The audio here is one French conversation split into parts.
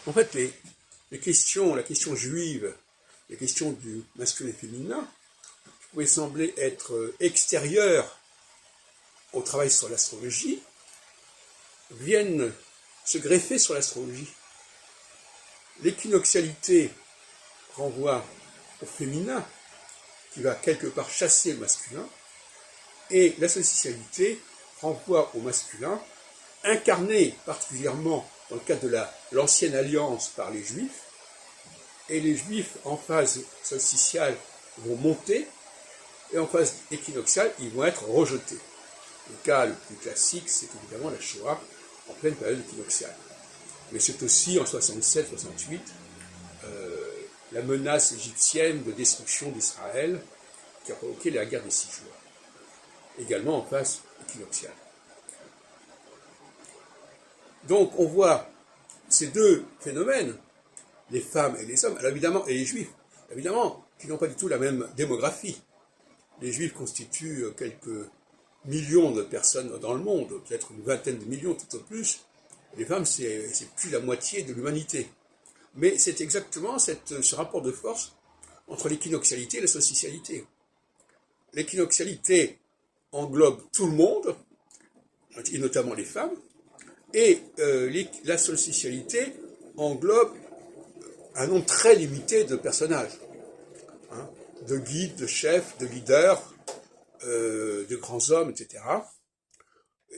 En fait, la question juive, les questions du masculin et féminin, pouvaient sembler être extérieures au travail sur l'astrologie, viennent se greffer sur l'astrologie. L'équinoxialité renvoie au féminin, qui va quelque part chasser le masculin, et la solsticialité renvoie au masculin, incarné particulièrement dans le cadre de l'ancienne alliance par les juifs, et les juifs en phase solsticiale vont monter, et en phase équinoxiale, ils vont être rejetés. Le cas le plus classique, c'est évidemment la Shoah en pleine période équinoxiale. Mais c'est aussi en 67-68 la menace égyptienne de destruction d'Israël qui a provoqué la guerre des 6 jours, également en phase équinoxiale. Donc on voit ces deux phénomènes, les femmes et les hommes, alors évidemment, et les juifs, évidemment, qui n'ont pas du tout la même démographie. Les juifs constituent quelques millions de personnes dans le monde, peut-être une vingtaine de millions tout au plus. Les femmes, c'est plus la moitié de l'humanité. Mais c'est exactement ce rapport de force entre l'équinoxialité et la solsticialité. L'équinoxialité englobe tout le monde, et notamment les femmes, et la solsticialité englobe un nombre très limité de personnages, hein, de guides, de chefs, de leaders, de grands hommes, etc.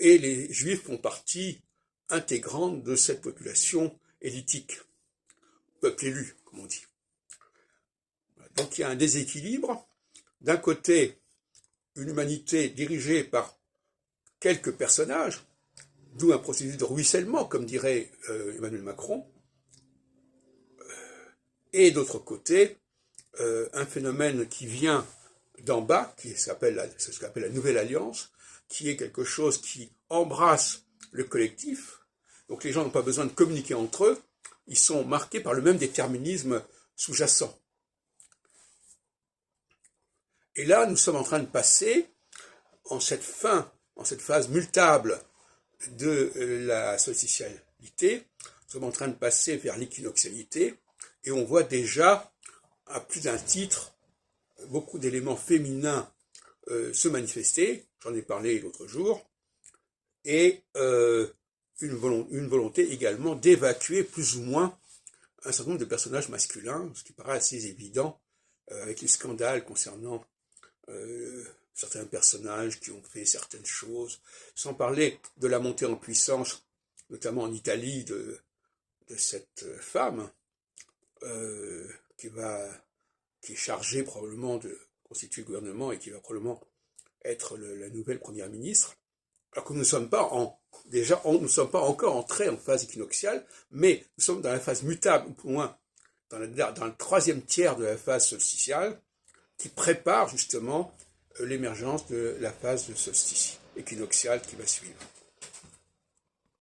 Et les juifs font partie intégrante de cette population élitique, peuple élu, comme on dit. Donc il y a un déséquilibre. D'un côté, une humanité dirigée par quelques personnages, d'où un processus de ruissellement, comme dirait Emmanuel Macron, et d'autre côté, un phénomène qui vient d'en bas, c'est ce qu'on appelle la Nouvelle Alliance, qui est quelque chose qui embrasse le collectif. Donc les gens n'ont pas besoin de communiquer entre eux, ils sont marqués par le même déterminisme sous-jacent. Et là, nous sommes en train de passer, en cette phase multable de la solsticialité, nous sommes en train de passer vers l'équinoxialité, et on voit déjà, à plus d'un titre, beaucoup d'éléments féminins se manifester, j'en ai parlé l'autre jour, et une volonté également d'évacuer plus ou moins un certain nombre de personnages masculins, ce qui paraît assez évident avec les scandales concernant certains personnages qui ont fait certaines choses, sans parler de la montée en puissance, notamment en Italie, de cette femme qui est chargée probablement de constituer le gouvernement et qui va probablement être la nouvelle première ministre. Alors que nous ne sommes pas nous ne sommes pas encore entrés en phase équinoxiale, mais nous sommes dans la phase mutable, ou pour moins dans le troisième tiers de la phase solsticiale, qui prépare justement l'émergence de la phase de solstice équinoxiale qui va suivre.